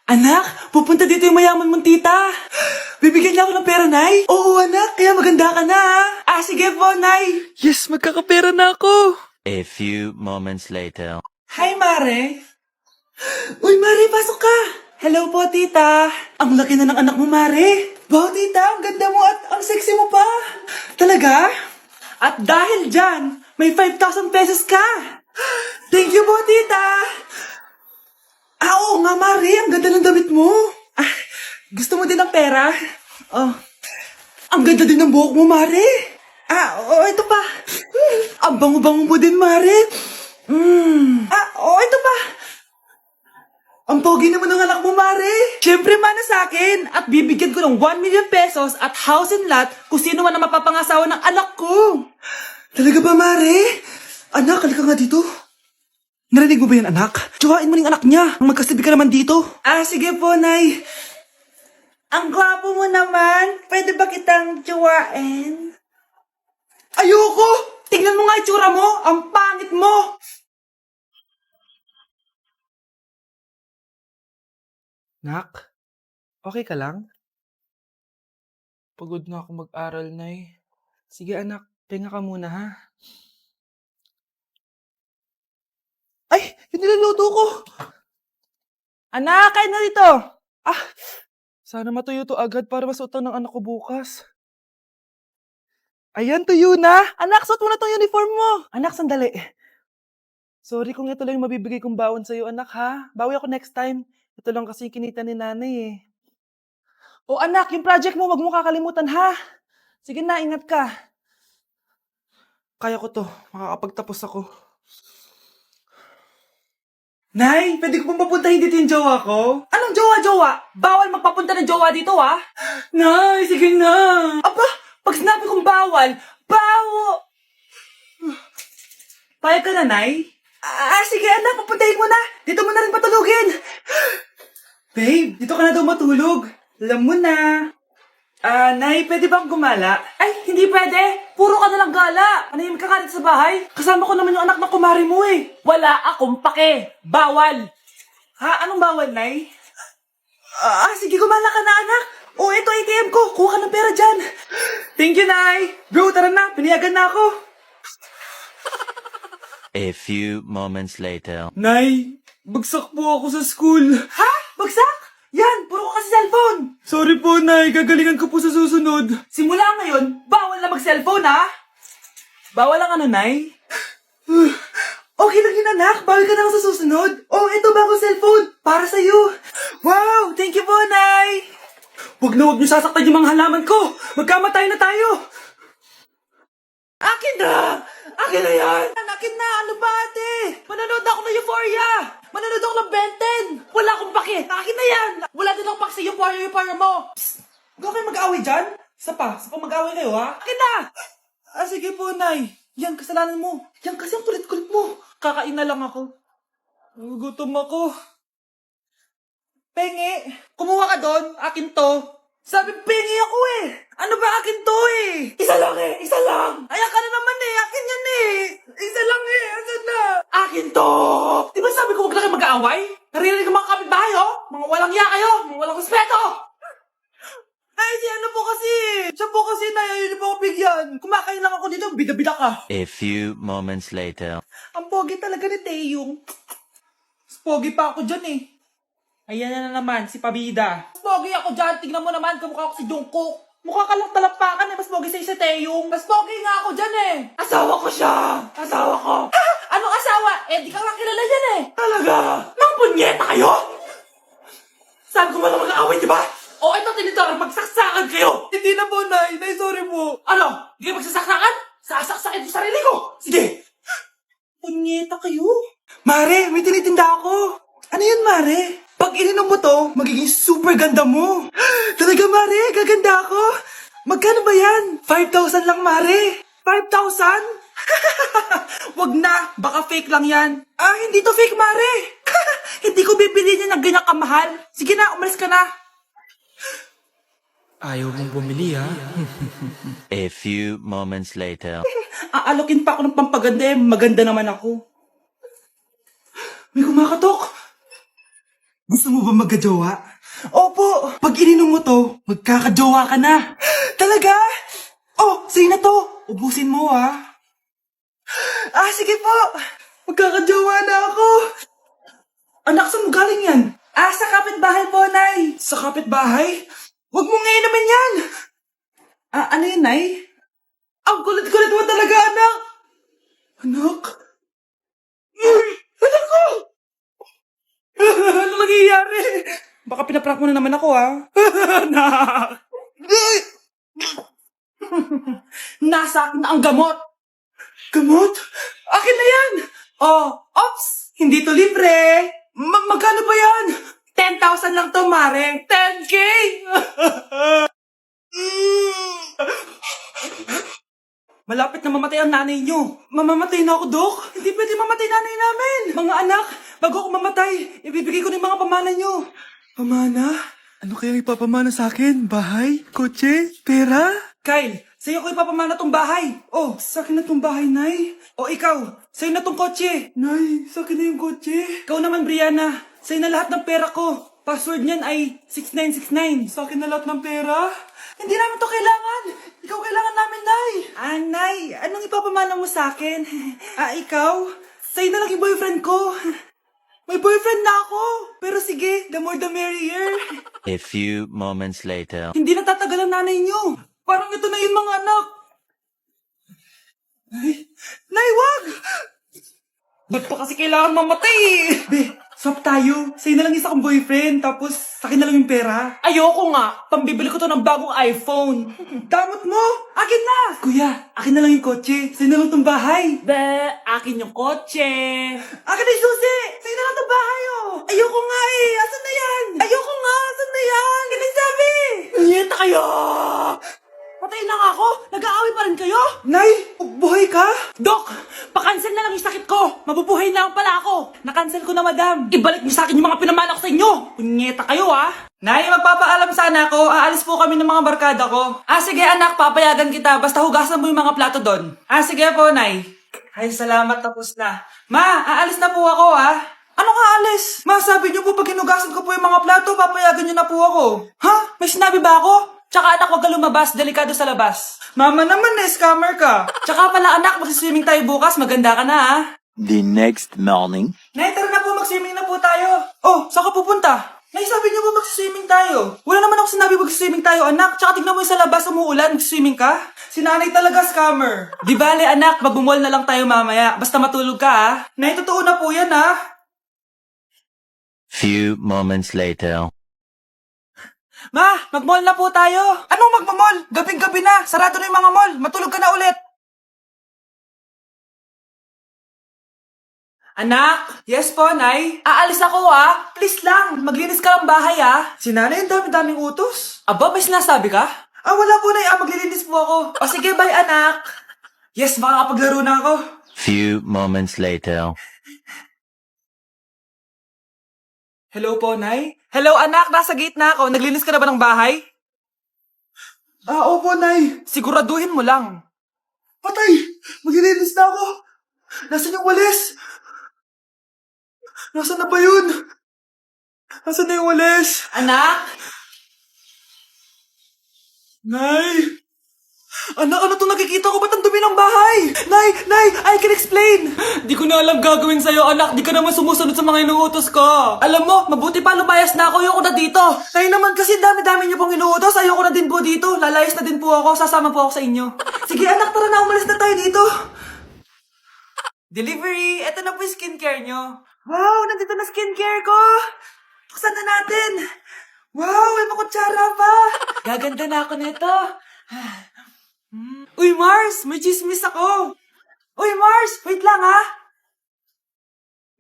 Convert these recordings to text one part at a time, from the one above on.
Anak, pupunta dito yung mayaman mong tita. Bibigyan niya ako ng pera, Nay. Oo, anak, kaya maganda ka na, ha? Sige po, Nay. Yes, magkakapera na ako. A few moments later. Hi, Mare. Uy, Mare, pasok ka. Hello po, tita. Ang laki na ng anak mo, Mare. Wow, tita, ang ganda mo at ang sexy mo pa. Talaga? At dahil dyan, may 5,000 pesos ka. Thank you po, tita. Oo nga, Mare, ang ganda ng damit mo. Gusto mo din ng pera? Oh, ang ganda din ng buhok mo, Mare. Oo, ito pa. Ang bango-bango mo din, Mare. Ito pa. Ang pogi naman ng anak mo, Mare. Siyempre, mana sa akin. At bibigyan ko ng 1 million pesos at house and lot kung sino man ang mapapangasawa ng anak ko. Talaga ba, Mare? Anak, halika nga dito. Narinig mo ba yan, anak? Tsuhain mo ning anak niya. Magkasibi ka naman dito. Sige po, Nay. Ang gwapo mo naman. Pwede ba kitang tsuhain? Ayoko! Tingnan mo nga itsura mo. Ang pangit mo. Nak, okay ka lang? Pagod na ako mag-aral, Nay. Sige anak, pahinga ka muna ha. Ay, yung niluluto ko! Anak, kain na dito! Sana matuyo to agad para masuotan ng anak ko bukas. Ayan, tuyo na! Anak, suot mo na tong uniform mo! Anak, sandali. Sorry kung ito lang yung mabibigay kong bawon sa'yo, anak ha. Bawi ako next time. Ito lang kasi yung kinita ni nanay eh. O anak, yung project mo, wag mo kakalimutan ha. Sige na, ingat ka. Kaya ko to, makakapagtapos ako. Nay, pwede ko pong papuntahin dito yung jowa ko? Anong jowa-jowa? Bawal magpapunta ng jowa dito, ha? Nay, sige na. Aba, pag sinabi kong bawal, Payag ka na, Nay? Sige anak, papuntahin mo na. Dito mo na rin patulugin. Babe, dito ka na daw matulog. Alam mo na. Nay, pwede bang gumala? Ay, hindi pwede. Puro ka nalang gala. Manahimik ka nga dito sa bahay. Kasama ko naman yung anak ng kumari mo eh. Wala akong pake. Bawal. Anong bawal, Nay? Sige, gumala ka na, anak. Ito ATM ko. Kuha ka ng pera dyan. Thank you, Nay. Bro, tara na. Pinayagan na ako. A few moments later. Nay, bagsak po ako sa school. Ha? Bagsak? Yan, puro ka kasi cellphone. Sorry po, Nay. Gagalingan ko po sa susunod. Simula ngayon, bawal na mag-cellphone, ha? Bawal ang ano, Nay? Okay lang yun, anak. Bawal ka na lang sa susunod. Ito bagong cellphone. Para sa'yo. Wow, thank you po, Nay. Huwag niyo sasaktan yung mga halaman ko. Magkamatay na tayo. Akin na! Akin na yan! Akin na! Ano ba, ate? Manonood ako ng Euphoria! Manonood ako ng Ben 10! Wala akong pake! Akin na yan! Wala din akong pake sa Euphoria mo! Psst! Huwag kayo mag-away dyan? Isa pa mag-away kayo, ha? Akin na! Sige po, Nay. Yan, kasalanan mo. Yan kasi ang kulit-kulit mo. Kakain na lang ako. Gutom ako. Pengi! Kumuha ka doon. Akin to. Sabi, pengi ako eh! Ano ba akin to eh? Isa lang eh! Isa lang! Ayan ka na naman eh! Akin yan eh! Isa lang eh! Asan na? Akin to! Di ba sabi ko huwag lang kayo mag-aaway? Naririnig ang mga kapitbahay oh! Mga walang iya kayo! Mga walang respeto! Si ano po kasi? Siya po kasi na po ako bigyan. Kumakain lang ako dito, bida-bida ka. A few moments later. Ang pogi talaga ni Taeyong. Pogi pa ako dyan eh. Ayan na naman, si Pabida. Mas pogi ako dyan, tignan mo naman, kamukha ako si Jungkook. Mukha ka lang talampakan eh, mas pogi sa'yo si Taeyong. Mas pogi nga ako dyan eh. Asawa ko siya. Asawa ko. Anong asawa? Di ka lang kilala yan eh. Talaga? Mga punyeta kayo? Saan ko ba na mag-aaway, di ba? Ito tinitor, magsaksakan kayo. Hindi na po, Nay. Nay, sorry po. Ano? Hindi ka magsasaksakan? Sasaksakin ko sarili ko. Sige. Punyeta kayo. Mare, may tinitinda ako. Ano yun, Mare? Pag ininom mo to, magiging super ganda mo. Talaga, Mare, gaganda ako. Magkano ba yan? 5,000 lang, Mare. 5,000? Wag na, baka fake lang yan. Hindi to fake, Mare. Hindi ko bibili niya ng ganyan kamahal. Sige na, umalis ka na. Ayaw mong bumili ha. A few moments later. Aalokin pa ako ng pampaganda eh. Maganda naman ako. May kumakatok. Gusto mo ba magkajowa? Opo! Pag ininom mo to, magkakajowa ka na. Talaga? Oh, sa'yo na to. Ubusin mo, ah. Sige po. Magkakajowa na ako. Anak, saan mo galing yan? Sa kapitbahay po, Nay. Sa kapitbahay? Huwag mo ngayon naman yan. Ano yun, Nay? Ang kulit-kulit mo talaga, anak. Anak? Anak ko! Ano nangyayari? Baka pinaprank mo na naman ako, Anak! Nasa akin na ang gamot. Gamot? Akin na yan! Ops! Hindi to libre! Magkano ba yan? 10,000 lang to, Mare. 10K! Malapit na mamatay ang nanay nyo. Mamamatay na ako, Dok. Hindi pwede mamatay nanay namin. Mga anak, bago ako mamatay, ibibigay ko na yung mga pamana nyo. Pamana? Ano kayang ipapamana sa akin? Bahay? Kotse? Pera? Kyle, sa'yo ko ipapamana tong bahay. Oh, sa akin na tong bahay, Nay. O ikaw, sa'yo na tong kotse. Nay, sa akin na yung kotse. Ikaw naman, Brianna, sa'yo na lahat ng pera ko. Password niyan ay 6969. Sa akin na lahat ng pera? Hindi namin to kailangan. Ikaw kailangan namin, Nay. Nay, anong ipapamana mo sa akin? Ikaw? Sa'yo na lang yung boyfriend ko. May boyfriend na ako. Pero sige, the more the merrier. A few moments later. Hindi na tatagal ang nanay niyo. Parang ito na yun, mga anak. Nay, wag! Ba't pa kasi kailangan mamatay Be, swap tayo. Sa'yo na lang isa kong boyfriend, tapos sa akin na lang yung pera. Ayoko nga. Pambibili ko to ng bagong iPhone. Damot mo! Akin na! Kuya, akin na lang yung kotse. Sa'yo na lang tong bahay. Be, akin yung kotse. Akin na yung susi! Sa'yo na lang tong bahay, Ayoko nga Asan na yan? Ayoko nga! Asan na yan? Ganun sabi! Niyeta kayo! Patay na nga ako! Nag-aaway pa rin kayo? Nay! Buhay ka? Dok! Pakancel na lang yung sakit ko! Mabubuhay na lang pala ako! Nakancel ko na, madam! Ibalik niyo sa akin yung mga pinamana ko sa inyo! Punyeta kayo, Nay, magpapaalam sana ako. Aalis po kami ng mga barkada ko. Sige anak, papayagan kita. Basta hugasan mo yung mga plato doon. Sige po, Nay. Ay, salamat. Tapos na. Ma, aalis na po ako, Ano ka alis? Ma, sabi niyo po pag hinugasan ko po yung mga plato, papayagan niyo na po ako. Ha? May sinabi ba ako? Tsaka anak, wag ka lumabas. Delikado sa labas. Mama naman, scammer ka. Tsaka pala anak, magsiswimming tayo bukas. Maganda ka na, The next morning. Nay, tara na po, mag-swimming na po tayo. Oh, saan ka pupunta? Nay, sabi niyo po mag-swimming tayo. Wala naman ako sinabi mag-swimming tayo, anak. Tsaka tignan mo yung sa labas, umuulan, mag-swimming ka. Si nanay talaga scammer. Di bale, anak, magbumol na lang tayo mamaya. Basta matulog ka, Nay, totoo na po yan, Few moments later. Ma, mag-mall na po tayo. Anong magmamall? Gabing-gabi na. Sarado na yung mga mall. Matulog ka na ulit. Anak, yes po, Nay. Aalis ako, Please lang, maglinis ka ng bahay, Si nanay, ang dami-daming utos. Aba, may sinasabi ka? Wala po, Nay. Maglilinis po ako. O sige, bye, anak. Yes, makakapaglaro na ako. Few moments later. Hello po, Nay. Hello, anak. Nasa gate na ako. Naglinis ka na ba ng bahay? Opo, Nay. Siguraduhin mo lang. Patay! Maglilinis na ako. Nasaan yung walis? Nasaan na ba yun? Nasaan na yung walis? Anak? Nay! Anak, ano itong nakikita ko? Ba't ang dumi ng bahay? Nay, I can explain! Di ko na alam gagawin sa'yo, anak. Di ka naman sumusunod sa mga inuutos ko. Alam mo, mabuti pa lumayas na ako. Ayoko na dito. Nay naman kasi dami-dami niyo pong inuutos. Ayoko na din po dito. Lalayas na din po ako. Sasama po ako sa inyo. Sige, anak, tara na. Umalis na tayo dito. Delivery! Ito na po yung skincare nyo. Wow! Nandito na skincare ko! Buksan na natin! Wow! May makutsara pa! Gaganda na ako nito. Uy, Mars! May chismis ako! Uy, Mars! Wait lang,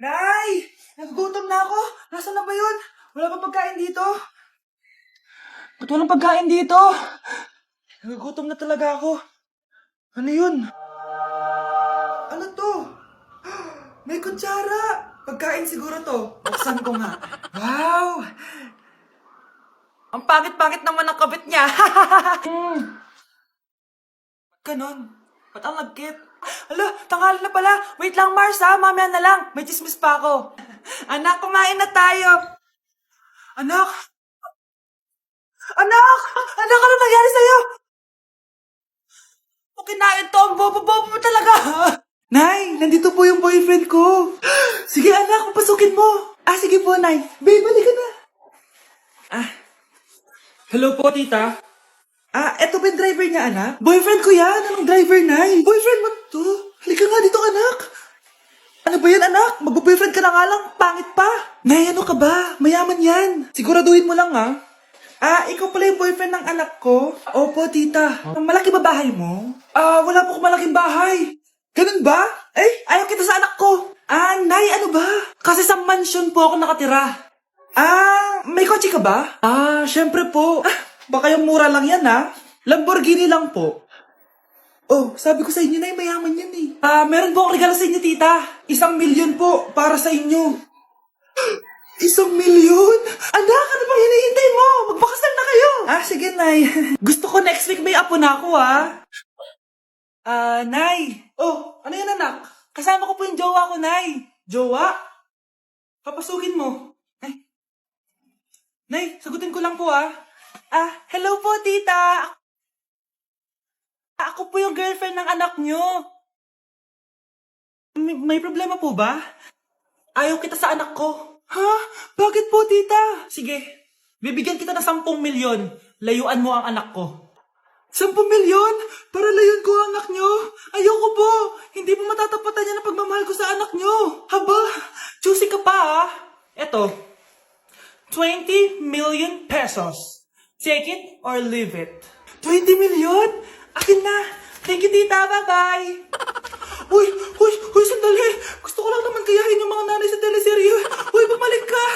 Nay! Nagugutom na ako! Nasaan na ba yun? Wala pa pagkain dito? Ba't walang pagkain dito? Nagugutom na talaga ako. Ano yun? Ano to? May kutsara! Pagkain siguro to. Buksan ko nga. Wow! Ang pangit-pangit naman ang kabit niya. Ganon. Ba't ang lagkit? Hala, tanghali na pala. Wait lang, Mars, Mamaya na lang. May chismis pa ako. Anak, kumain na tayo. Anak! Anak! Anak, ano nangyari sa'yo? Kinain to, ang bobo-bobo mo talaga. Nay, nandito po yung boyfriend ko. Sige anak, papasukin mo. Sige po, Nay. Babe, balik ka na. Hello po, tita. Eto ba yung driver niya, anak? Boyfriend ko yan. Anong driver, Nay? Boyfriend mo to? Halika nga dito, anak. Ano ba yan, anak? Magbo-boyfriend ka na nga lang. Pangit pa. Nay, ano ka ba? Mayaman yan. Siguraduhin mo lang, ha? Ikaw pala yung boyfriend ng anak ko? Opo, tita. Malaki ba bahay mo? Wala po akong malaking bahay. Ganun ba? Ayaw kita sa anak ko. Nay, ano ba? Kasi sa mansion po ako nakatira. May kotse ka ba? Syempre po. Baka yung mura lang yan, ha? Lamborghini lang po. Oh, sabi ko sa inyo na mayaman yan eh. Meron po akong regalo sa inyo, tita. 1,000,000 po para sa inyo. 1,000,000? Anak, ano bang hinihintay mo? Magpakasal na kayo. Sige, Nay. Gusto ko next week may apo na ako, Nay. Oh, ano yan, anak? Kasama ko po yung jowa ko, Nay. Jowa? Papasukin mo. Nay, sagutin ko lang po, hello po, tita. Ako po yung girlfriend ng anak nyo. May problema po ba? Ayaw kita sa anak ko. Bakit po, tita? Sige, bibigyan kita ng 10,000,000. Layuan mo ang anak ko. 10,000,000? Para layuan ko ang anak nyo? Ayoko po. Hindi po matatapatan yan ang pagmamahal ko sa anak nyo. Haba, juicy ka pa, Eto, 20,000,000 pesos. Take it or leave it. 20,000,000? Akin na. Thank you, tita. Bye-bye. Uy, sandali. Gusto ko lang naman gayahin yung mga nanay sa teleserye. Uy, bumalik ka.